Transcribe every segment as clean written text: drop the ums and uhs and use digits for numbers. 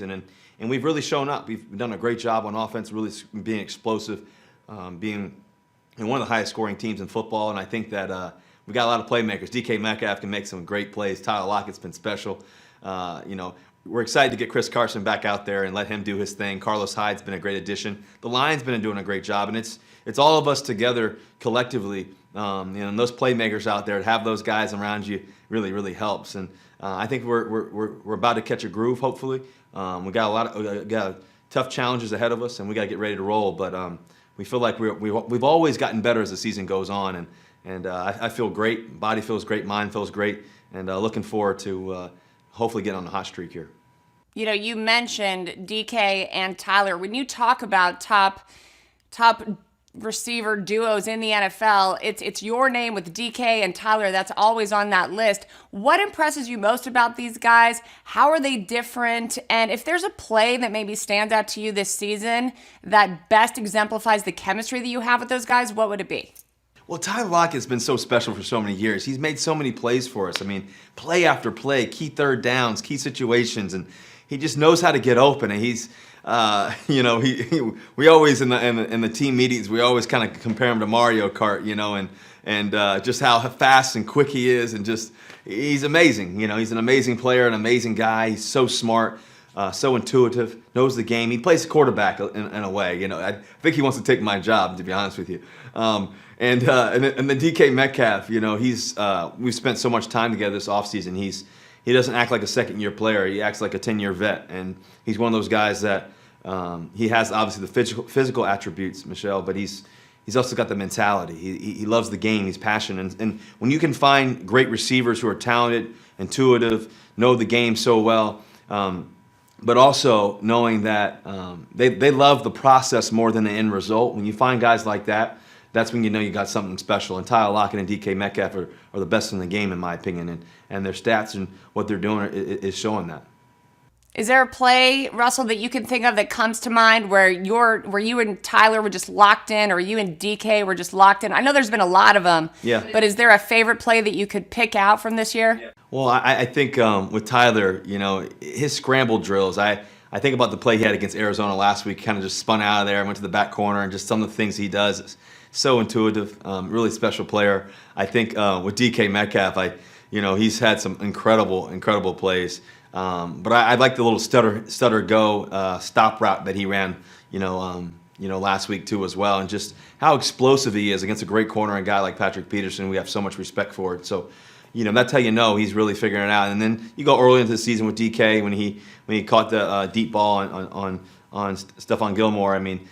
And we've really shown up. We've done a great job on offense, really being explosive, being one of the highest scoring teams in football. And I think that we got a lot of playmakers. DK Metcalf can make some great plays. Tyler Lockett's been special. We're excited to get Chris Carson back out there and let him do his thing. Carlos Hyde's been a great addition. The line's been doing a great job, and it's all of us together collectively. And those playmakers out there, to have those guys around you really, really helps. And I think we're about to catch a groove. Hopefully, we got tough challenges ahead of us, and we got to get ready to roll. But we feel like we've always gotten better as the season goes on, and I feel great. Body feels great. Mind feels great, and looking forward to hopefully getting on the hot streak here. You mentioned DK and Tyler. When you talk about top receiver duos in the NFL, it's your name with DK and Tyler that's always on that list. What impresses you most about these guys? How are they different? And if there's a play that maybe stands out to you this season that best exemplifies the chemistry that you have with those guys, what would it be? Well, Tyler Lockett's been so special for so many years. He's made so many plays for us. I mean, play after play, key third downs, key situations, and he just knows how to get open. And he's, we always in the team meetings, we always kind of compare him to Mario Kart, and just how fast and quick he is, and just he's amazing. He's an amazing player, an amazing guy. He's so smart, so intuitive, knows the game. He plays quarterback in a way. I think he wants to take my job, to be honest with you. And then DK Metcalf, we've spent so much time together this offseason. He doesn't act like a second-year player. He acts like a 10-year vet, and he's one of those guys that he has obviously the physical attributes, Michelle, but he's also got the mentality. He loves the game. He's passionate, and when you can find great receivers who are talented, intuitive, know the game so well, but also knowing that they love the process more than the end result. When you find guys like that, that's when you know you got something special. And Tyler Lockett and DK Metcalf are the best in the game, in my opinion, and their stats and what they're doing is showing that. Is there a play, Russell, that you can think of that comes to mind where you and Tyler were just locked in, or you and DK were just locked in? I know there's been a lot of them. Yeah. But is there a favorite play that you could pick out from this year? Yeah. Well, I think with Tyler, his scramble drills, I think about the play he had against Arizona last week, kind of just spun out of there, went to the back corner, and just some of the things he does is so intuitive, really special player. I think with DK Metcalf, he's had some incredible plays. But I like the little stutter go stop route that he ran, last week too as well, and just how explosive he is against a great corner and guy like Patrick Peterson. We have so much respect for it. So, that's how he's really figuring it out. And then you go early into the season with DK when he caught the deep ball on Stephon Gilmore. I mean,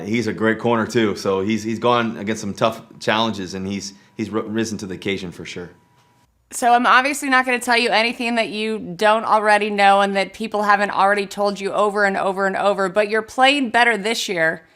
he's a great corner too. So he's gone against some tough challenges, and he's risen to the occasion for sure. So I'm obviously not going to tell you anything that you don't already know and that people haven't already told you over and over and over, but you're playing better this year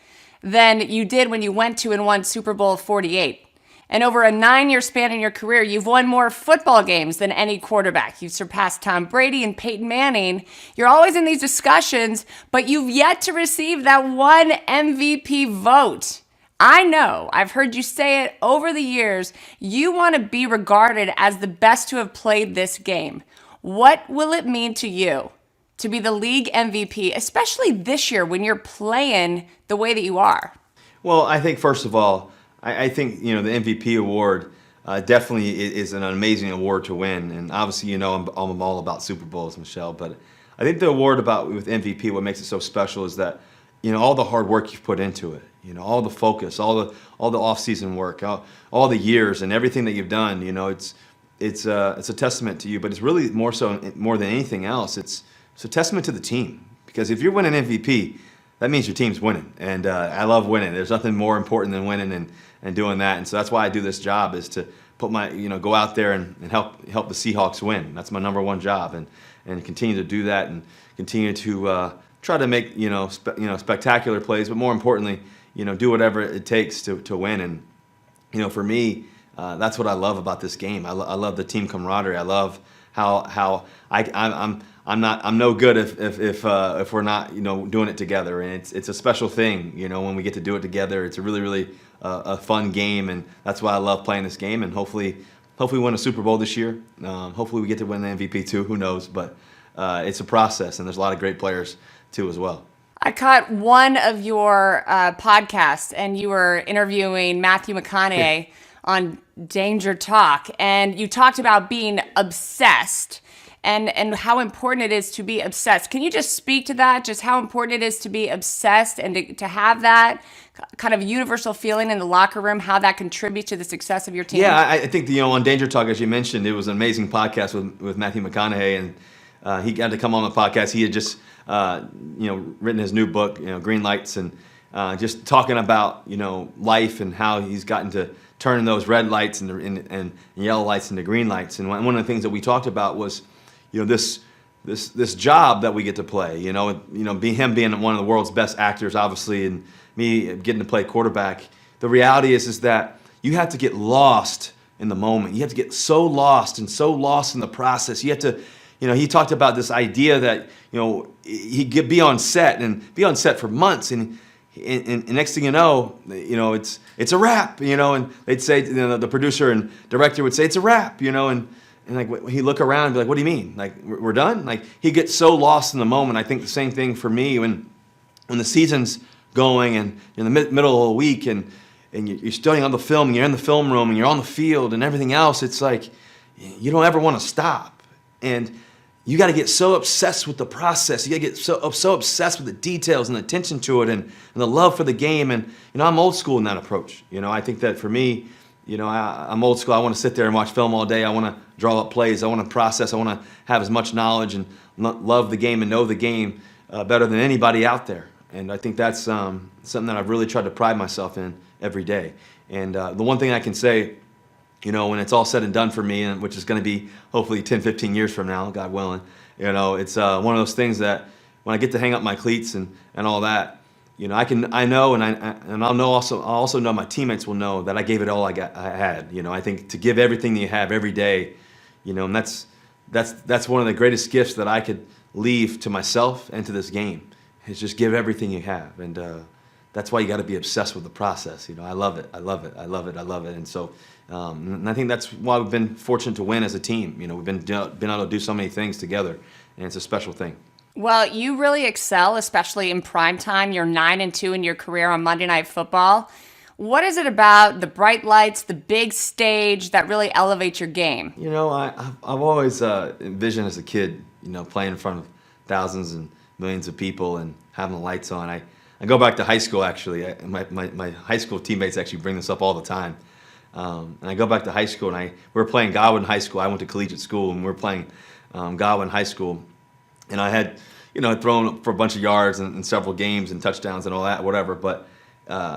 than you did when you went to and won Super Bowl 48. And over a 9-year span in your career, you've won more football games than any quarterback. You've surpassed Tom Brady and Peyton Manning. You're always in these discussions, but you've yet to receive that one MVP vote. I know, I've heard you say it over the years, you want to be regarded as the best to have played this game. What will it mean to you to be the league MVP, especially this year when you're playing the way that you are? Well, I think first of all, I think the MVP award definitely is an amazing award to win, and obviously I'm all about Super Bowls, Michelle. But I think the award with MVP, what makes it so special is that all the hard work you've put into it, all the focus, all the off-season work, all the years, and everything that you've done. It's a testament to you, but it's really more than anything else. It's a testament to the team, because if you're winning MVP, that means your team's winning, and I love winning. There's nothing more important than winning and doing that, and so that's why I do this job, is to put go out there and help the Seahawks win. That's my number one job, and continue to do that, and continue to try to make spectacular plays, but more importantly, do whatever it takes to win. And for me, that's what I love about this game. I love the team camaraderie. I love how I'm no good if we're not doing it together, and it's a special thing when we get to do it together. It's a really a fun game, and that's why I love playing this game. And hopefully win a Super Bowl this year. Hopefully we get to win the MVP too. Who knows? But it's a process, and there's a lot of great players too as well. I caught one of your podcasts, and you were interviewing Matthew McConaughey on Danger Talk, and you talked about being obsessed and how important it is to be obsessed. Can you just speak to that, just how important it is to be obsessed and to have that kind of universal feeling in the locker room, how that contributes to the success of your team? Yeah, I think, on Danger Talk, as you mentioned, it was an amazing podcast with Matthew McConaughey, and he got to come on the podcast. He had just written his new book, Green Lights, and just talking about life and how he's gotten to turn those red lights and yellow lights into green lights. And one of the things that we talked about was this job that we get to play. Him being one of the world's best actors, obviously, and me getting to play quarterback. The reality is that you have to get lost in the moment. You have to get so lost in the process. You have to. He talked about this idea that, he could be on set for months, and next thing you know, it's a wrap, and they'd say, the producer and director would say it's a wrap, and like he'd look around and be like, what do you mean? Like, we're done? Like, he gets so lost in the moment. I think the same thing for me when the season's going and in the middle of the week and you're studying on the film and you're in the film room and you're on the field and everything else, it's like you don't ever want to stop. And you got to get so obsessed with the process. You got to get so obsessed with the details and the attention to it and the love for the game. And I'm old school in that approach. I think that for me, I'm old school. I want to sit there and watch film all day. I want to draw up plays. I want to process. I want to have as much knowledge and love the game and know the game better than anybody out there. And I think that's something that I've really tried to pride myself in every day. And the one thing I can say, when it's all said and done for me, and which is going to be hopefully 10, 15 years from now, God willing, it's one of those things that when I get to hang up my cleats and all that, I know, and I'll know also. I'll also know my teammates will know that I gave it all I had. I think to give everything that you have every day, and that's one of the greatest gifts that I could leave to myself and to this game, is just give everything you have. And that's why you got to be obsessed with the process. I love it. I love it. I love it. I love it. And so, and I think that's why we've been fortunate to win as a team. We've been able to do so many things together, and it's a special thing. Well, you really excel, especially in prime time. You're 9-2 in your career on Monday Night Football. What is it about the bright lights, the big stage that really elevates your game? I've always envisioned as a kid, playing in front of thousands and millions of people and having the lights on. I go back to high school, actually. My high school teammates actually bring this up all the time. And I go back to high school, and we were playing Godwin High School. I went to collegiate school, and we were playing Godwin High School. And I had, thrown for a bunch of yards and several games and touchdowns and all that, whatever. But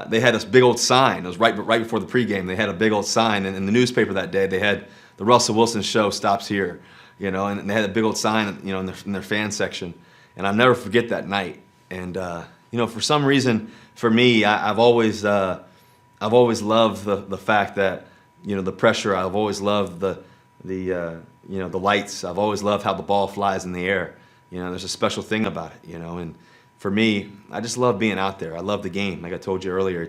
they had this big old sign. It was right before the pregame. They had a big old sign, and in the newspaper that day, they had the Russell Wilson show stops here, and they had a big old sign, in their fan section. And I'll never forget that night. And for some reason, for me, I've always loved the fact that the pressure. I've always loved the lights. I've always loved how the ball flies in the air. There's a special thing about it. And for me, I just love being out there. I love the game. Like I told you earlier,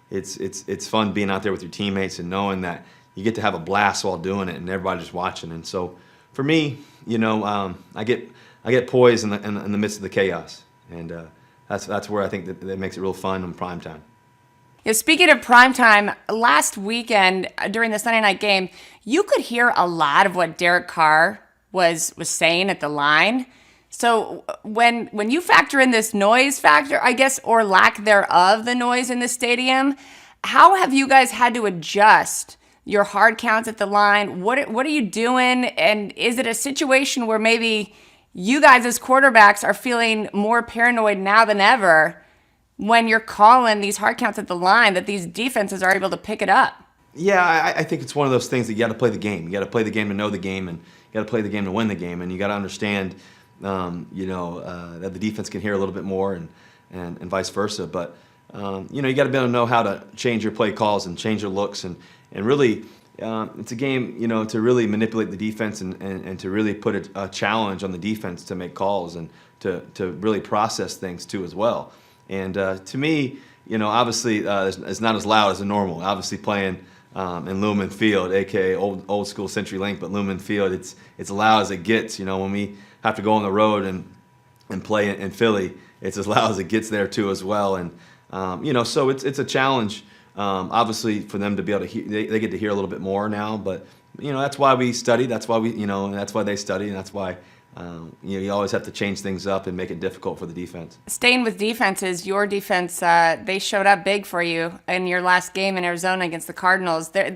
it's fun being out there with your teammates and knowing that you get to have a blast while doing it and everybody's just watching. And so for me, I get poised in the midst of the chaos, and that's where I think that makes it real fun in prime time. Yeah, speaking of primetime, last weekend during the Sunday night game, you could hear a lot of what Derek Carr was saying at the line. So when you factor in this noise factor, I guess, or lack thereof, the noise in the stadium, how have you guys had to adjust your hard counts at the line? What are you doing? And is it a situation where maybe you guys as quarterbacks are feeling more paranoid now than ever when you're calling these hard counts at the line, that these defenses are able to pick it up? Yeah, I think it's one of those things that you got to play the game. You got to play the game to know the game, and you got to play the game to win the game. And you got to understand, that the defense can hear a little bit more, and vice versa. But you got to be able to know how to change your play calls and change your looks, and really, it's a game, to really manipulate the defense and to really put a challenge on the defense to make calls and to really process things too as well. And to me, obviously, it's not as loud as a normal. Obviously, playing in Lumen Field, aka old school CenturyLink, but Lumen Field, it's loud as it gets. When we have to go on the road and play in Philly, it's as loud as it gets there too as well. And so it's a challenge. Obviously, for them to be able to hear, they get to hear a little bit more now. But that's why we study. That's why and that's why they study, and that's why you always have to change things up and make it difficult for the defense. Staying with defenses, your defense, they showed up big for you in your last game in Arizona against the Cardinals. There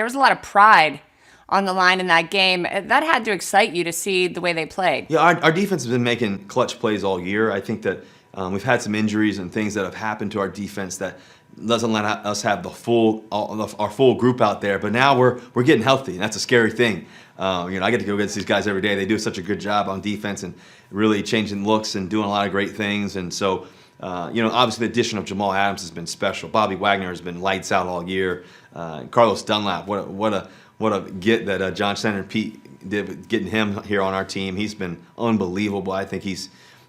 was a lot of pride on the line in that game. That had to excite you to see the way they played. Yeah, our defense has been making clutch plays all year. I think that we've had some injuries and things that have happened to our defense that doesn't let us have our full group out there. But now we're getting healthy, and that's a scary thing. I get to go against these guys every day. They do such a good job on defense and really changing looks and doing a lot of great things. And so, obviously the addition of Jamal Adams has been special. Bobby Wagner has been lights out all year. Carlos Dunlap, what a get that John Center and Pete did with getting him here on our team. He's been unbelievable. I think he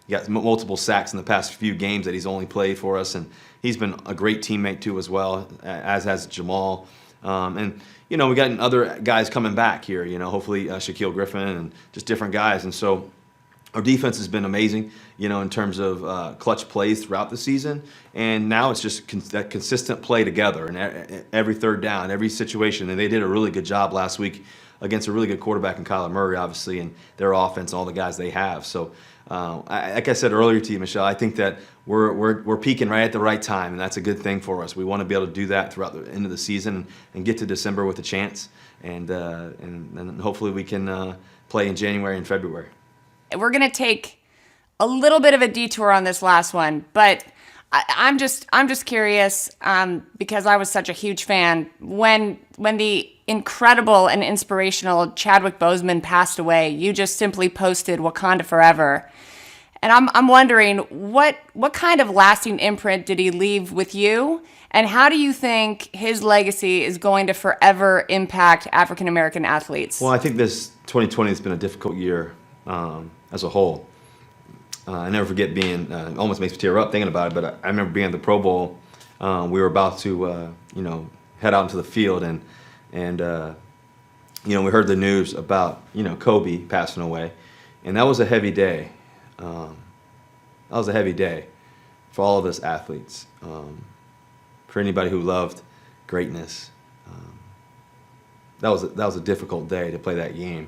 got multiple sacks in the past few games that he's only played for us, and he's been a great teammate too as well, as has Jamal. And we got other guys coming back here. Hopefully Shaquille Griffin and just different guys. And so our defense has been amazing. In terms of clutch plays throughout the season, and now it's just that consistent play together and every third down, every situation. And they did a really good job last week against a really good quarterback in Kyler Murray, obviously, and their offense, and all the guys they have. So, like I said earlier to you, Michelle, I think that we're peaking right at the right time, and that's a good thing for us. We want to be able to do that throughout the end of the season and get to December with a chance, and hopefully we can play in January and February. We're going to take a little bit of a detour on this last one, but I'm just curious because I was such a huge fan when the incredible and inspirational Chadwick Boseman passed away. You just simply posted Wakanda Forever, and I'm wondering what kind of lasting imprint did he leave with you, and how do you think his legacy is going to forever impact African American athletes? Well, I think this 2020 has been a difficult year as a whole. I never forget being, almost makes me tear up thinking about it, but I remember being at the Pro Bowl. We were about to, head out into the field, and we heard the news about, Kobe passing away. And that was a heavy day. That was a heavy day for all of us athletes, for anybody who loved greatness. That was a difficult day to play that game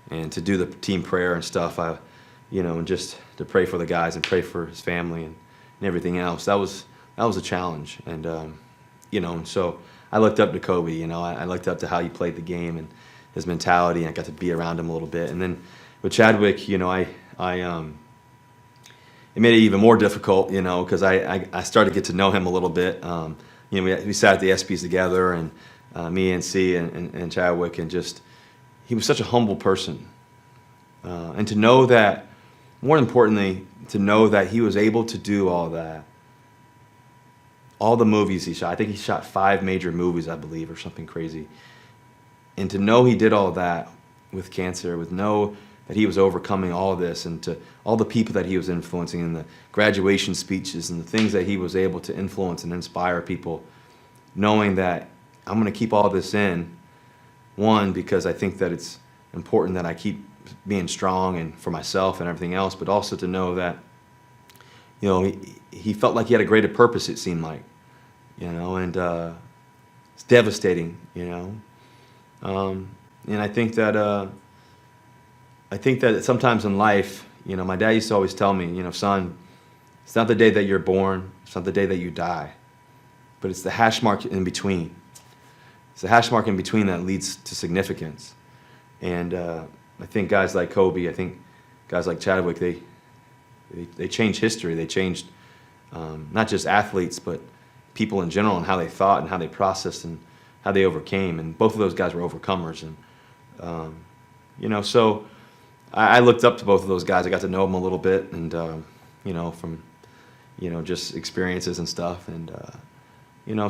and to do the team prayer and stuff. And just to pray for the guys and pray for his family and everything else. That was a challenge. And, and so I looked up to Kobe, I looked up to how he played the game and his mentality, and I got to be around him a little bit. And then with Chadwick, it made it even more difficult, because I started to get to know him a little bit. We sat at the ESPYs together, and me and C and Chadwick, and just, he was such a humble person. And to know that, more importantly, to know that he was able to do all that, all the movies he shot. I think he shot 5 major movies, I believe, or something crazy. And to know he did all that with cancer, with know that he was overcoming all of this, and to all the people that he was influencing, and the graduation speeches and the things that he was able to influence and inspire people, knowing that I'm going to keep all this in, one, because I think that it's important that I keep being strong and for myself and everything else, but also to know that, he felt like he had a greater purpose, it seemed like, and it's devastating, and I think that sometimes in life, my dad used to always tell me, son, it's not the day that you're born, it's not the day that you die, but it's the hash mark in between. It's the hash mark in between that leads to significance. And I think guys like Kobe, I think guys like Chadwick, they changed history. They changed not just athletes, but people in general, and how they thought and how they processed and how they overcame. And both of those guys were overcomers. And so I looked up to both of those guys. I got to know them a little bit, and from just experiences and stuff. And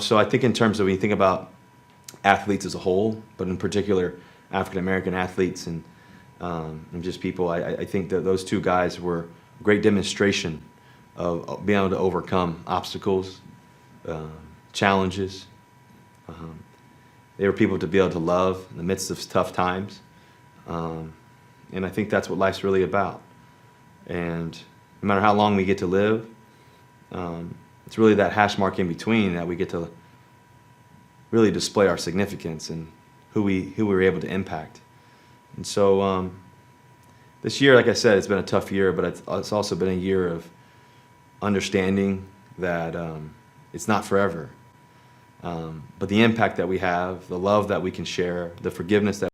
so I think in terms of when you think about athletes as a whole, but in particular African American athletes and just people, I think that those two guys were a great demonstration of being able to overcome obstacles, challenges, They were people to be able to love in the midst of tough times. And I think that's what life's really about. And no matter how long we get to live, it's really that hash mark in between that we get to really display our significance and who we were able to impact. And so this year, like I said, it's been a tough year, but it's also been a year of understanding that it's not forever. But the impact that we have, the love that we can share, the forgiveness that